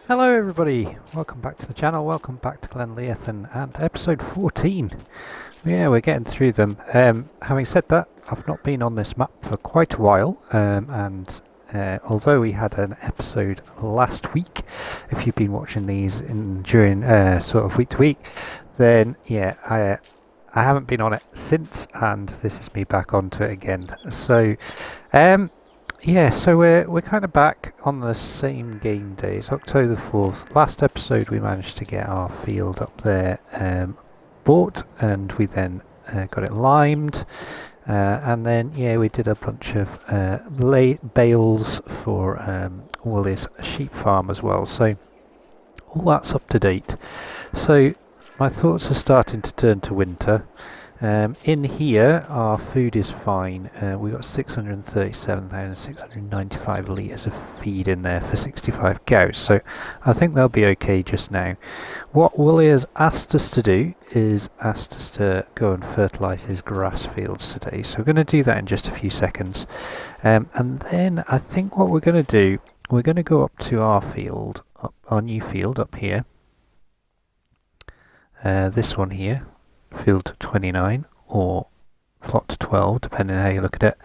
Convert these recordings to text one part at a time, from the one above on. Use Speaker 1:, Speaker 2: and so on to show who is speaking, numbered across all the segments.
Speaker 1: Hello everybody, welcome back to the channel, welcome back to Glenleathann and episode 14. Yeah, we're getting through them. Having said that, I've not been on this map for quite a while, and although we had an episode last week, if you've been watching these during sort of week to week, then yeah, I haven't been on it since, and this is me back onto it again. So, yeah, so we're kind of back on the same game day. It's October 4th. Last episode we managed to get our field up there bought, and we then got it limed, and then yeah, we did a bunch of bales for Willie's sheep farm as well. So all that's up to date. So my thoughts are starting to turn to winter. In here, our food is fine. We've got 637,695 litres of feed in there for 65 cows, so I think they'll be okay just now. What Willie has asked us to do is asked us to go and fertilise his grass fields today, so we're going to do that in just a few seconds. And then I think what we're going to do, we're going to go up to our field, our new field up here. This one here. Field 29 or plot 12, depending on how you look at it,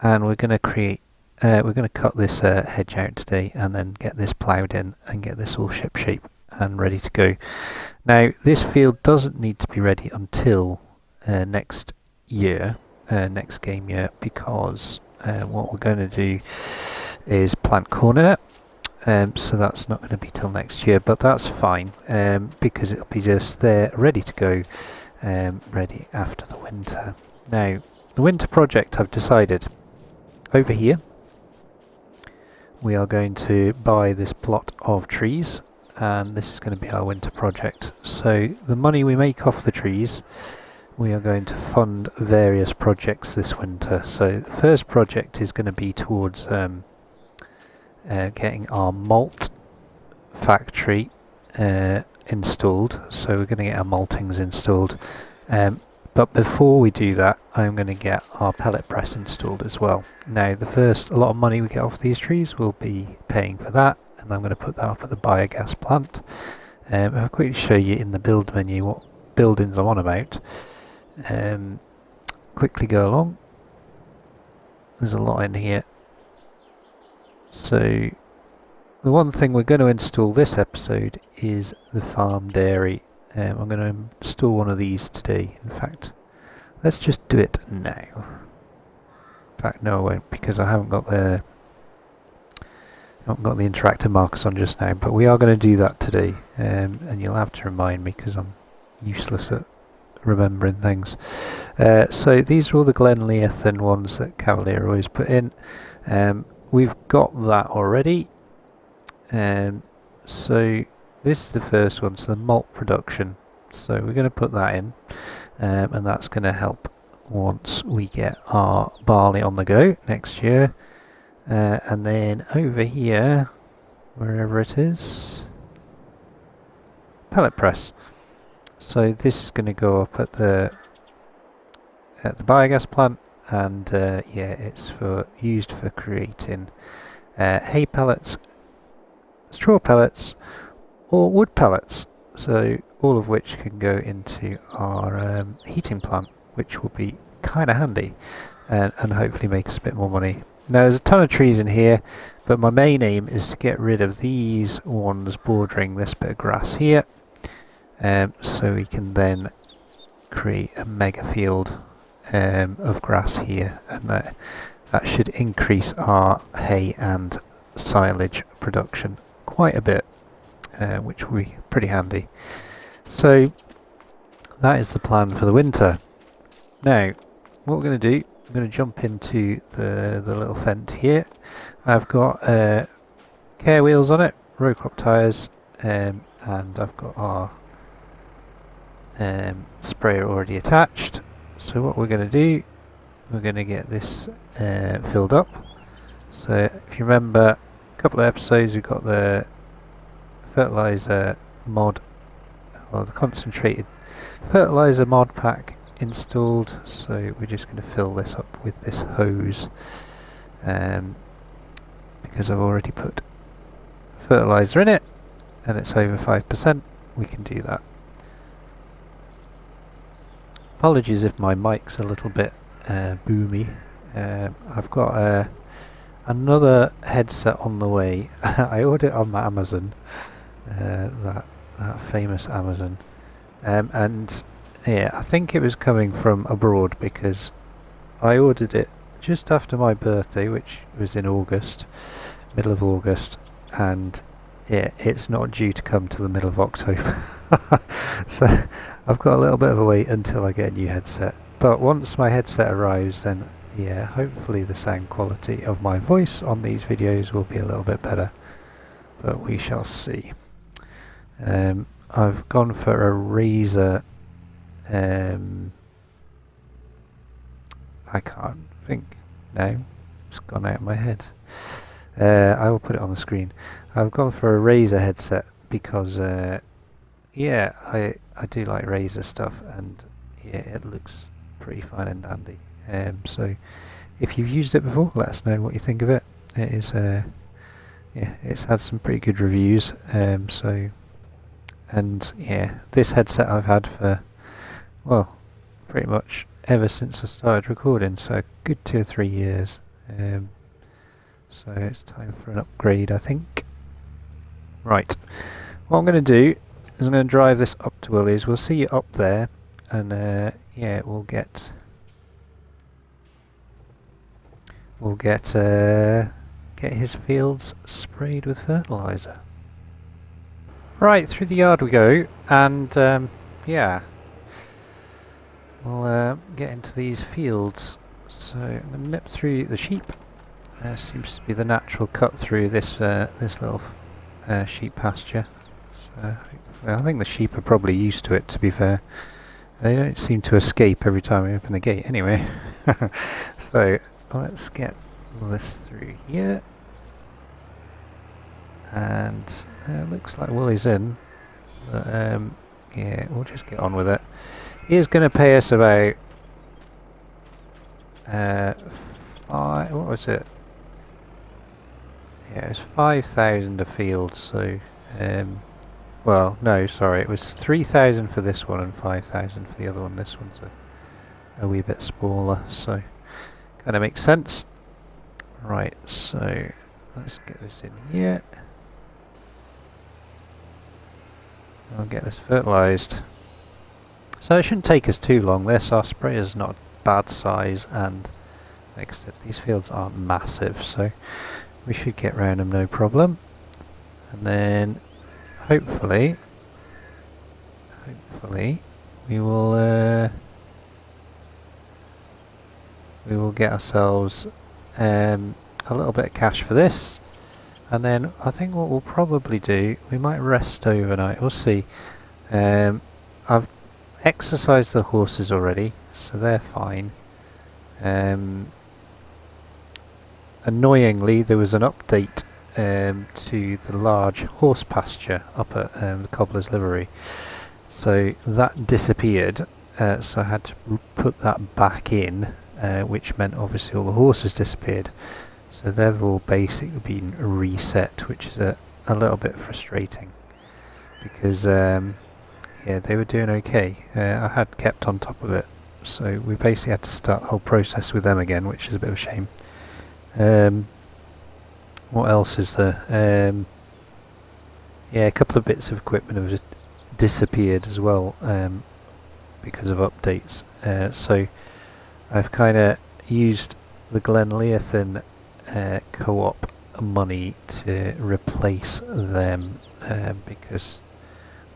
Speaker 1: and we're going to cut this hedge out today and then get this ploughed in and get this all ship shape and ready to go. Now this field doesn't need to be ready until next year, next game year, because what we're going to do is plant corn in it. So that's not going to be till next year, but that's fine because it'll be just there ready to go. Ready after the winter. Now, the winter project, I've decided over here we are going to buy this plot of trees, and this is going to be our winter project. So the money we make off the trees, we are going to fund various projects this winter. So the first project is going to be towards getting our malt factory installed, so we're going to get our maltings installed, but before we do that I'm going to get our pellet press installed as well. Now a lot of money we get off these trees will be paying for that, and I'm going to put that up at the biogas plant. I'll quickly show you in the build menu what buildings I'm on about. Quickly go along, there's a lot in here. So the one thing we're going to install this episode is the farm dairy. I'm going to install one of these today. In fact, let's just do it now. In fact, no, I won't, because I haven't got the interactive markers on just now. But we are going to do that today, and you'll have to remind me because I'm useless at remembering things. So these are all the Glenleathann ones that Cavalier Roy's put in. We've got that already. So this is the first one, so the malt production. So we're going to put that in, and that's going to help once we get our barley on the go next year. And then over here, wherever it is, pellet press. So this is going to go up at the biogas plant, and yeah, it's used for creating hay pellets, straw pellets, or wood pellets, so all of which can go into our heating plant, which will be kind of handy and hopefully make us a bit more money. Now there's a ton of trees in here, but my main aim is to get rid of these ones bordering this bit of grass here, so we can then create a mega field of grass here, and that should increase our hay and silage production quite a bit, which will be pretty handy. So that is the plan for the winter. Now what we're going to do, I'm going to jump into the little fent here. I've got care wheels on it, row crop tyres, and I've got our sprayer already attached. So what we're going to do, we're going to get this filled up. So if you remember a couple of episodes, we've got the fertilizer mod, or the concentrated fertilizer mod pack installed, so we're just going to fill this up with this hose, because I've already put fertilizer in it. and it's over 5%, we can do that. Apologies if my mic's a little bit boomy. I've got another headset on the way. I ordered it on Amazon, that famous Amazon, and yeah, I think it was coming from abroad because I ordered it just after my birthday, which was in August, middle of August, and yeah, it's not due to come to the middle of October. So I've got a little bit of a wait until I get a new headset. But once my headset arrives, then yeah, hopefully the sound quality of my voice on these videos will be a little bit better. But we shall see. I've gone for a Razer. I can't think now. It's gone out of my head. I will put it on the screen. I've gone for a Razer headset because yeah, I do like Razer stuff, and yeah, it looks pretty fine and dandy. So if you've used it before, let us know what you think of it. It is yeah, it's had some pretty good reviews. So, and yeah, this headset I've had for, well, pretty much ever since I started recording, so a good 2 or 3 years. So it's time for an upgrade, I think. Right, what I'm going to do is I'm going to drive this up to Willie's. We'll see you up there, and yeah, we'll get his fields sprayed with fertilizer. Right, through the yard we go, and yeah, we'll get into these fields. So I'm going to nip through the sheep. Seems to be the natural cut through this this little sheep pasture. So I think the sheep are probably used to it, to be fair. They don't seem to escape every time we open the gate anyway. So let's get this through here. And it looks like Willie's in. But yeah, we'll just get on with it. He is going to pay us about what was it? Yeah, it was 5,000 a field, so well, no, sorry, it was 3,000 for this one and 5,000 for the other one. This one's a wee bit smaller, so kind of makes sense. Right, so let's get this in here. I'll get this fertilised. So it shouldn't take us too long. This, our sprayer's not a bad size, and like I said, these fields aren't massive, so we should get round them no problem. And then hopefully we will get ourselves a little bit of cash for this. And then I think what we'll probably do, we might rest overnight. We'll see. I've exercised the horses already, so they're fine. Annoyingly, there was an update to the large horse pasture up at the Cobbler's Livery, so that disappeared. So I had to put that back in, which meant obviously all the horses disappeared. So they've all basically been reset, which is a little bit frustrating because yeah, they were doing okay. I had kept on top of it, so we basically had to start the whole process with them again, which is a bit of a shame. What else is there? Yeah, a couple of bits of equipment have just disappeared as well because of updates. So I've kind of used the Glenleathann co-op money to replace them because,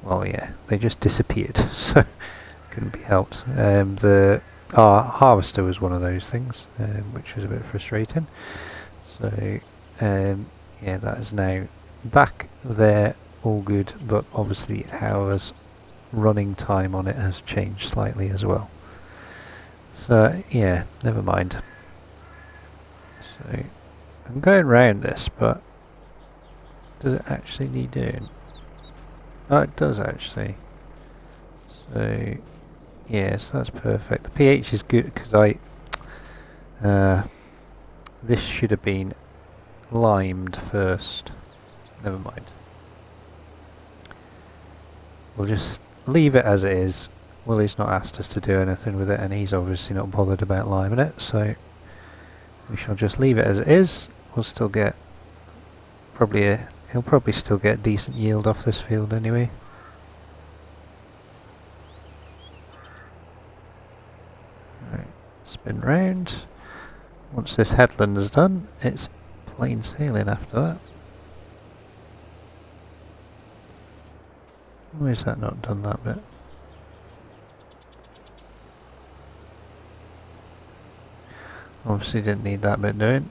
Speaker 1: well, yeah, they just disappeared, so couldn't be helped. Our harvester was one of those things, which was a bit frustrating. So yeah, that is now back there, all good, but obviously our running time on it has changed slightly as well. So yeah, never mind. So I'm going round this, but does it actually need doing? Oh, it does actually. So yes, that's perfect. The pH is good because this should have been limed first. Never mind. we'll just leave it as it is. Willie's not asked us to do anything with it, and he's obviously not bothered about liming it, so we shall just leave it as it is. We'll still get he'll probably still get decent yield off this field anyway. Right, spin round. Once this headland is done, it's plain sailing after that. Why is that not done that bit? Obviously didn't need that bit doing.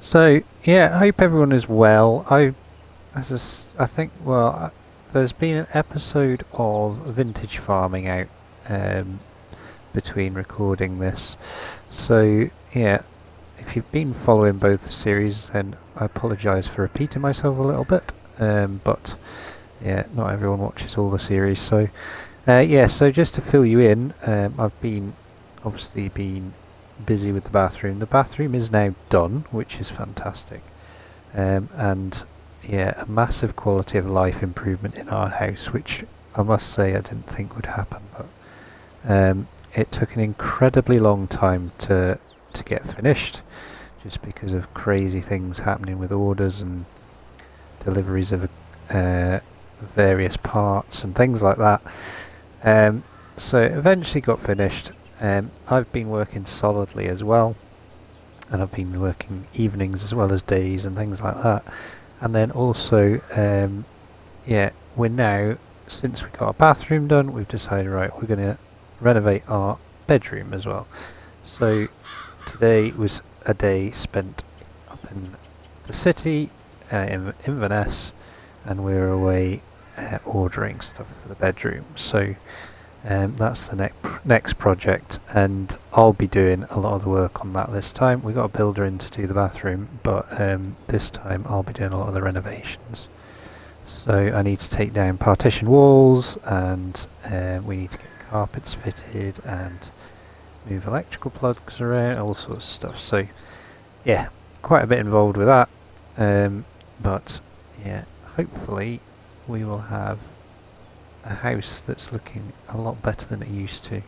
Speaker 1: So yeah, I hope everyone is well. I think, well, there's been an episode of Vintage Farming out between recording this. So yeah, if you've been following both the series, then I apologise for repeating myself a little bit. But yeah, not everyone watches all the series, so yeah. So just to fill you in, I've obviously been busy with the bathroom. The bathroom is now done, which is fantastic, and yeah, a massive quality of life improvement in our house, which I must say I didn't think would happen, but it took an incredibly long time to get finished, just because of crazy things happening with orders and deliveries of various parts and things like that. So it eventually got finished. I've been working solidly as well, and I've been working evenings as well as days and things like that. And then also, yeah, we're now, since we got our bathroom done, we've decided, right, we're going to renovate our bedroom as well. So today was a day spent up in the city, in Inverness, and we're away ordering stuff for the bedroom. So that's the next project, and I'll be doing a lot of the work on that this time. We got a builder in to do the bathroom, but this time I'll be doing a lot of the renovations. So I need to take down partition walls, and we need to get carpets fitted and move electrical plugs around, all sorts of stuff. So yeah, quite a bit involved with that, but yeah, hopefully we will have a house that's looking a lot better than it used to.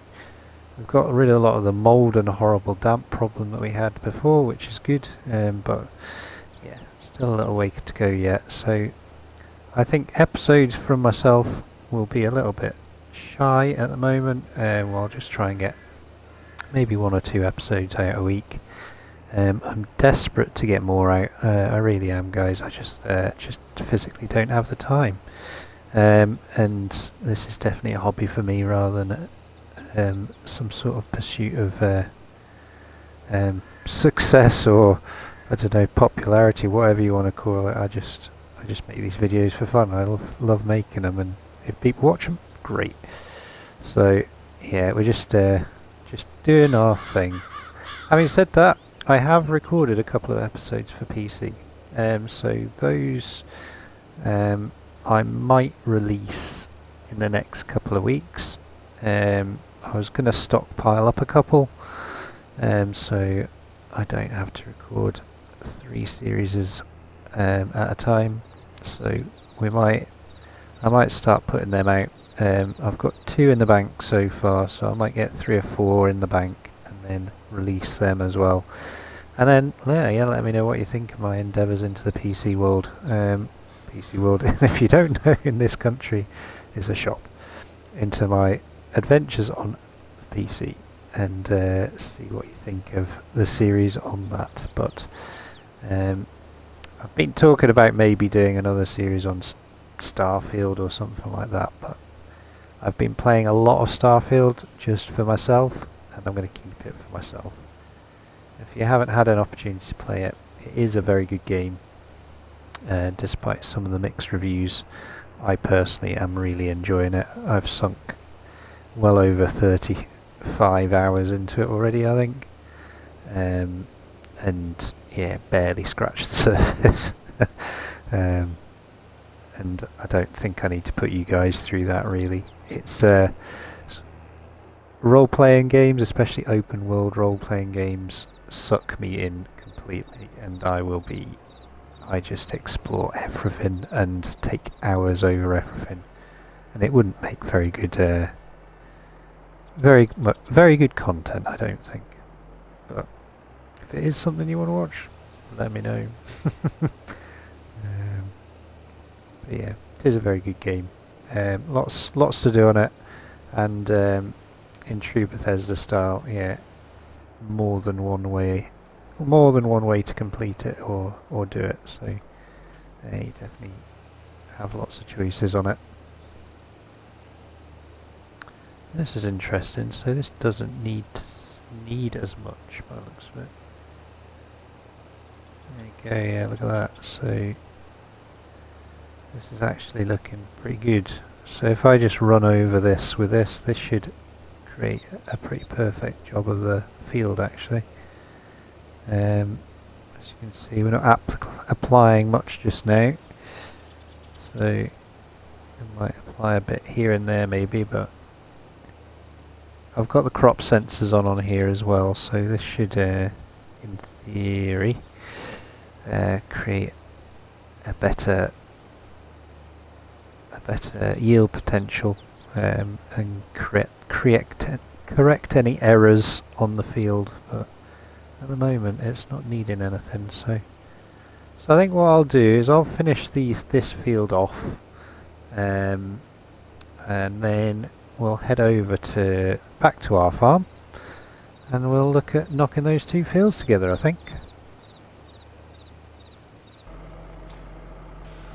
Speaker 1: We've got rid of a lot of the mould and horrible damp problem that we had before, which is good, but yeah, still a little way to go yet. So I think episodes from myself will be a little bit shy at the moment. I'll just try and get maybe 1 or 2 episodes out a week. I'm desperate to get more out. I really am, guys. I just physically don't have the time. And this is definitely a hobby for me rather than some sort of pursuit of success, or I don't know, popularity, whatever you want to call it. I just make these videos for fun. I love making them, and if people watch them, great. So yeah, we're just doing our thing. Having said that, I have recorded a couple of episodes for PC, so those I might release in the next couple of weeks. I was going to stockpile up a couple, so I don't have to record 3 series at a time. So I might start putting them out. I've got 2 in the bank so far, so I might get 3 or 4 in the bank and then release them as well. And then yeah, let me know what you think of my endeavours into the PC world. PC world, if you don't know, in this country is a shop, into my adventures on PC, and see what you think of the series on that. But I've been talking about maybe doing another series on Starfield or something like that, but I've been playing a lot of Starfield just for myself, and I'm going to keep it for myself. If you haven't had an opportunity to play it, it is a very good game. Despite some of the mixed reviews, I personally am really enjoying it. I've sunk well over 35 hours into it already, I think, and yeah, barely scratched the surface. And I don't think I need to put you guys through that, really. It's role-playing games, especially open world role-playing games, suck me in completely, and I will be I just explore everything and take hours over everything, and it wouldn't make very good, very good content, I don't think. But if it is something you want to watch, let me know. But yeah, it is a very good game. Lots to do on it, and in true Bethesda style, yeah, more than one way to complete it or do it. So you definitely have lots of choices on it. This is interesting. So this doesn't need as much by the looks of it. There you go. Yeah, look at that. So this is actually looking pretty good. So if I just run over this with this should create a pretty perfect job of the field actually. As you can see, we're not applying much just now, so we might apply a bit here and there maybe, but I've got the crop sensors on here as well, so this should in theory create a better yield potential, and correct any errors on the field, but at the moment it's not needing anything. So I think what I'll do is I'll finish this field off, and then we'll head over back to our farm, and we'll look at knocking those two fields together, I think.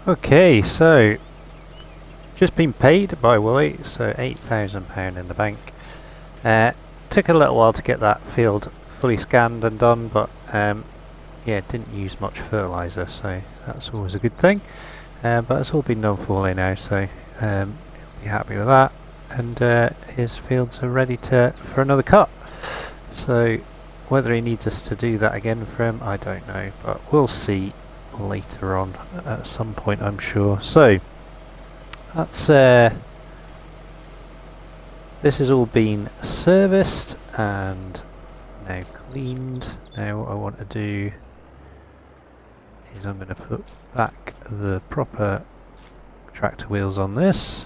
Speaker 1: Okay, so just been paid by Roy, so £8,000 in the bank. Took a little while to get that field fully scanned and done, but yeah, didn't use much fertiliser, so that's always a good thing. But it's all been done fully now, so he'll be happy with that, and his fields are ready for another cut. So whether he needs us to do that again for him, I don't know, but we'll see later on at some point, I'm sure. So that's this has all been serviced and now cleaned. Now what I want to do is I'm going to put back the proper tractor wheels on this.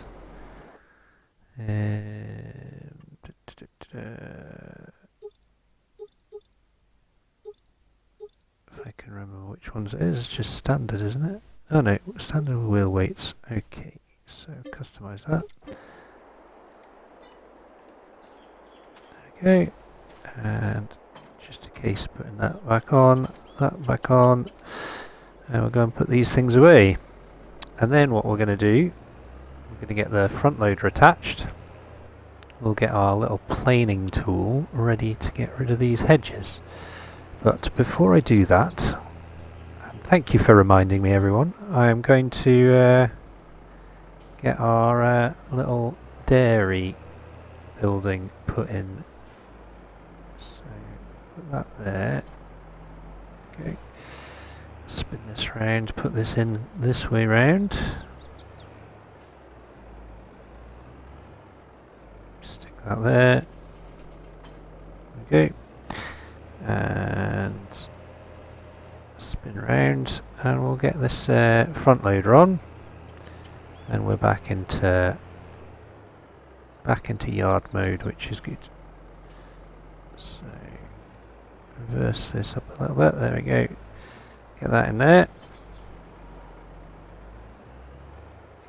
Speaker 1: If I can remember which ones it is, it's just standard, isn't it? Oh no, standard wheel weights. Okay, so customize that. Okay, and just a case of putting that back on, and we'll go and put these things away. And then what we're going to do, we're going to get the front loader attached. We'll get our little planing tool ready to get rid of these hedges. But before I do that, and thank you for reminding me everyone, I am going to get our little dairy building put in. So put that there. Okay. Spin this round, put this in this way round. Stick that there. Okay. And spin round, and we'll get this front loader on, and we're back into yard mode, which is good. So reverse this up a little bit. There we go. Get that in there.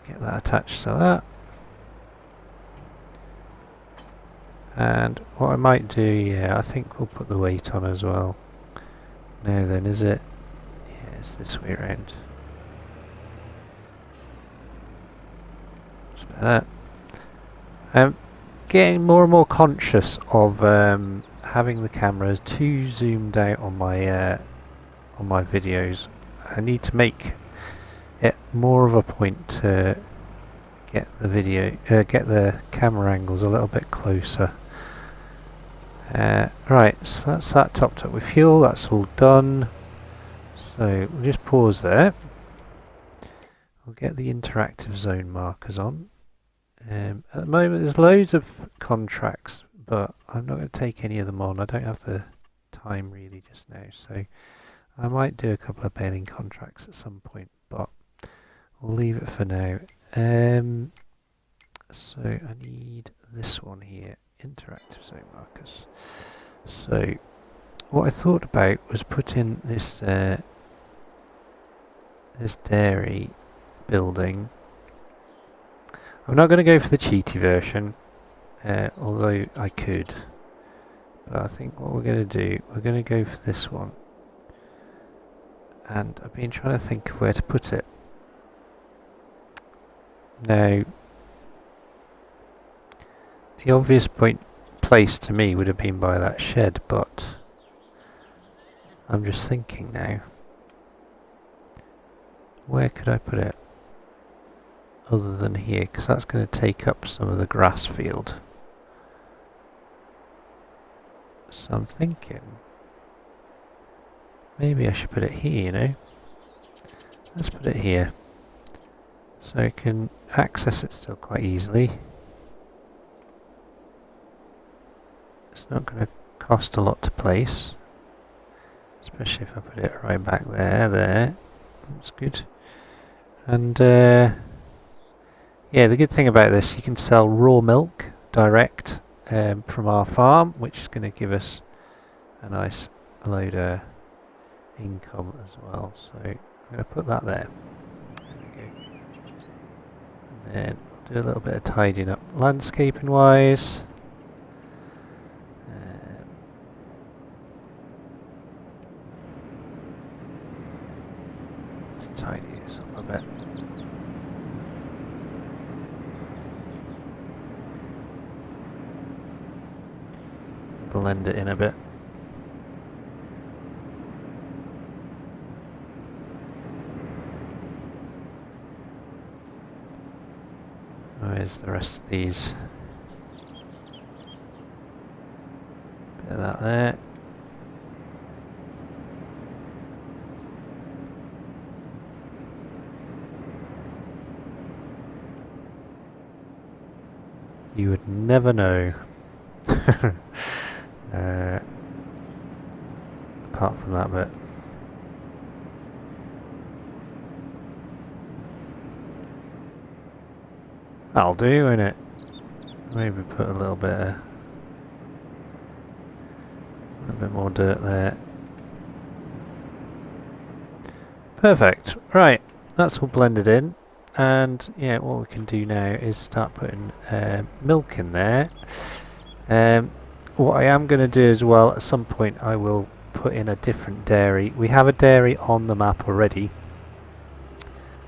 Speaker 1: Get that attached to that. And what I might do, yeah, I think we'll put the weight on as well. Now then, is it? Yeah, it's this way around. Just like that. Getting more and more conscious of having the camera too zoomed out on my videos. I need to make it more of a point to get the camera angles a little bit closer. Right, so that's that topped up with fuel, that's all done. So we'll just pause there. We'll get the interactive zone markers on. At the moment there's loads of contracts, but I'm not going to take any of them on. I don't have the time really just now, so I might do a couple of baling contracts at some point, but we'll leave it for now. So I need this one here, interactive zone markers. So what I thought about was putting this this dairy building. I'm not going to go for the cheaty version, although I could. But I think what we're going to do, we're going to go for this one. And I've been trying to think of where to put it. Now, the obvious place to me would have been by that shed, but I'm just thinking now, where could I put it other than here, because that's going to take up some of the grass field. So I'm thinking maybe I should put it here, you know. Let's put it here so I can access it still quite easily. It's not going to cost a lot to place, especially if I put it right back there. That's good. And yeah, the good thing about this, you can sell raw milk direct from our farm, which is going to give us a nice load of income as well. So I'm going to put that there. There we go. And then I'll do a little bit of tidying up landscaping wise. Let's tidy this up a bit. Blend it in a bit. Where's the rest of these? Bit of that there. You would never know. Apart from that bit. That'll do, won't it? Maybe put a little bit more dirt there. Perfect. Right, that's all blended in. And yeah, what we can do now is start putting milk in there. What I am going to do as well, at some point I will put in a different dairy. We have a dairy on the map already,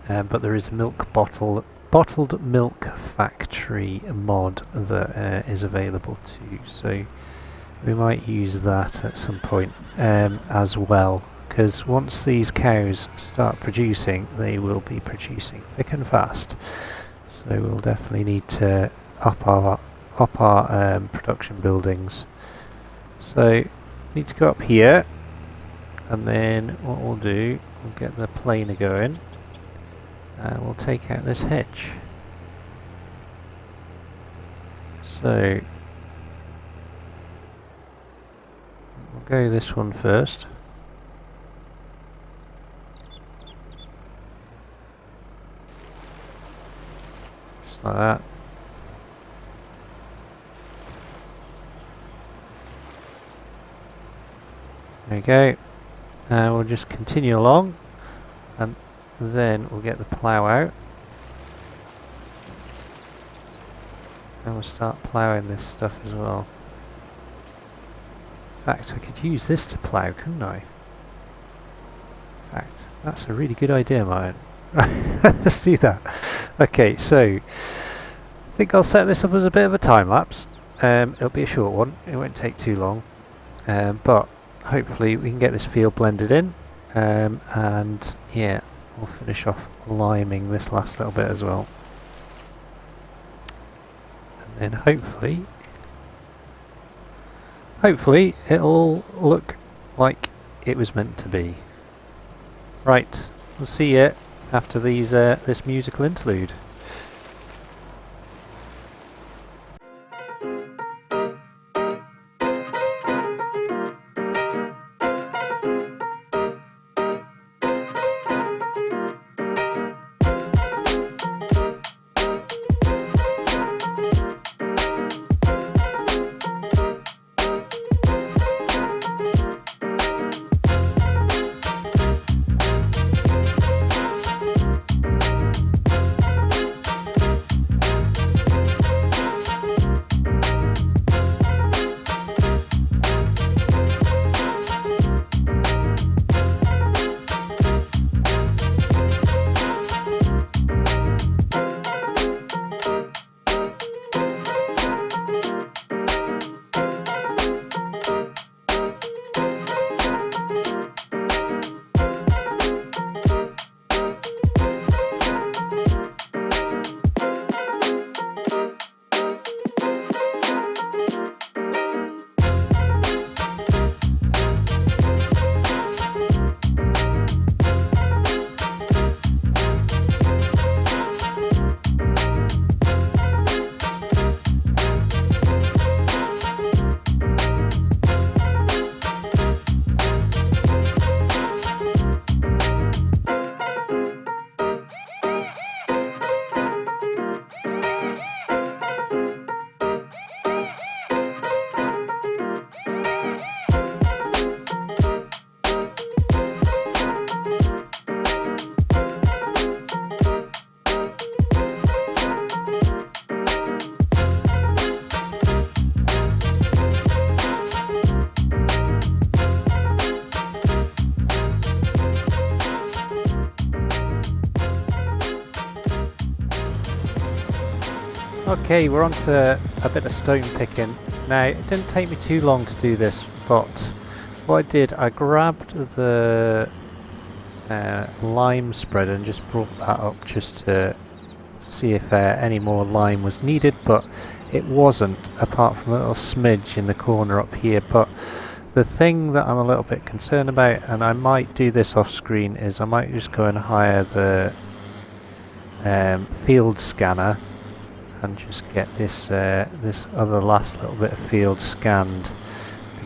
Speaker 1: but there is a bottled milk factory mod that is available too. So we might use that at some point as well, because once these cows start producing, they will be producing thick and fast. So we'll definitely need to up our production buildings. So need to go up here, and then what we'll do, we'll get the planer going, and we'll take out this hedge. So we'll go this one first. Just like that. There we go, and we'll just continue along, and then we'll get the plough out, and we'll start ploughing this stuff as well. In fact, I could use this to plough, couldn't I? In fact, that's a really good idea, Martin. Let's do that. Okay, so I think I'll set this up as a bit of a time lapse. It'll be a short one, it won't take too long, but hopefully we can get this field blended in, and yeah, we'll finish off liming this last little bit as well, and then hopefully it'll all look like it was meant to be. Right, we'll see you after these this musical interlude. Okay, we're on to a bit of stone picking. Now, it didn't take me too long to do this, but what I did, I grabbed the lime spreader and just brought that up just to see if any more lime was needed, but it wasn't, apart from a little smidge in the corner up here. But the thing that I'm a little bit concerned about, and I might do this off screen, is I might just go and hire the field scanner and just get this this other last little bit of field scanned,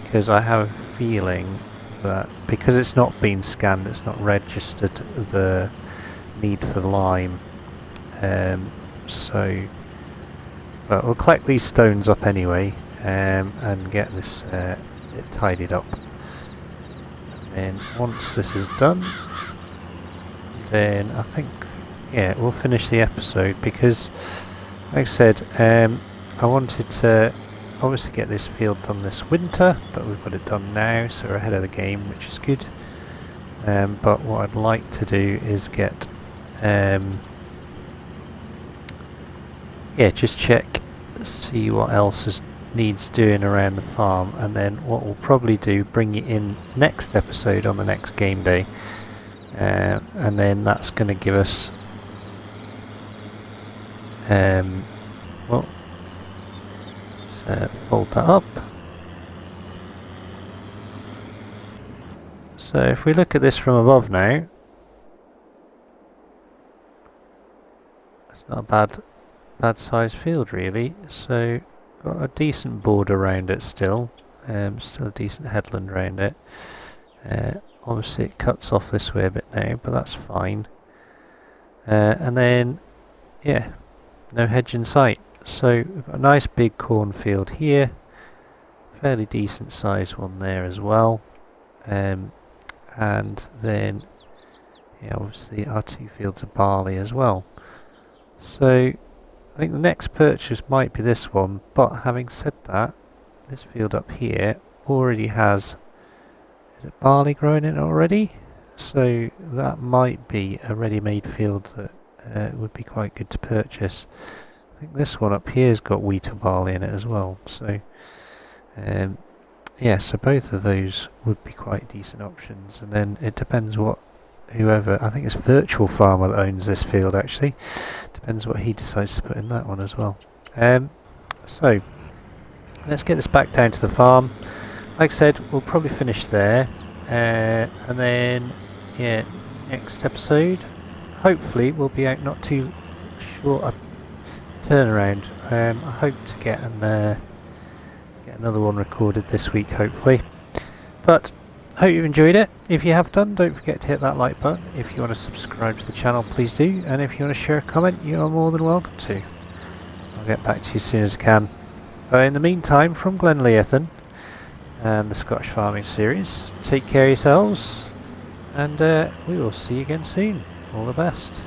Speaker 1: because I have a feeling that because it's not been scanned, it's not registered the need for lime. But we'll collect these stones up anyway, and get this it tidied up. And then once this is done, then I think, yeah, we'll finish the episode, because like I said, I wanted to obviously get this field done this winter, but we've got it done now, so we're ahead of the game, which is good. But what I'd like to do is get just check, see what else needs doing around the farm, and then what we'll probably do, bring you in next episode on the next game day, and then that's going to give us well, let's fold that up. So if we look at this from above now, it's not a bad sized field really, so got a decent border around it still, still a decent headland around it. Obviously it cuts off this way a bit now, but that's fine. And then, yeah, no hedge in sight. So we've got a nice big cornfield here, fairly decent sized one there as well. And then, yeah, obviously our 2 fields of barley as well. So I think the next purchase might be this one, but having said that, this field up here already has, is it barley growing in it already? So that might be a ready-made field that would be quite good to purchase. I think this one up here's got wheat or barley in it as well. So yeah, so both of those would be quite decent options. And then it depends what whoever, I think it's Virtual Farmer that owns this field actually. Depends what he decides to put in that one as well. So let's get this back down to the farm. Like I said, we'll probably finish there, and then, yeah, next episode hopefully we'll be out not too short a turnaround. I hope to get another one recorded this week hopefully, but hope you've enjoyed it. If you have done, don't forget to hit that like button. If you want to subscribe to the channel, please do, and if you want to share a comment, you are more than welcome to. I'll get back to you as soon as I can. But in the meantime, from Glenleathann and the Scottish Farming series, take care of yourselves, and we will see you again soon. All the best.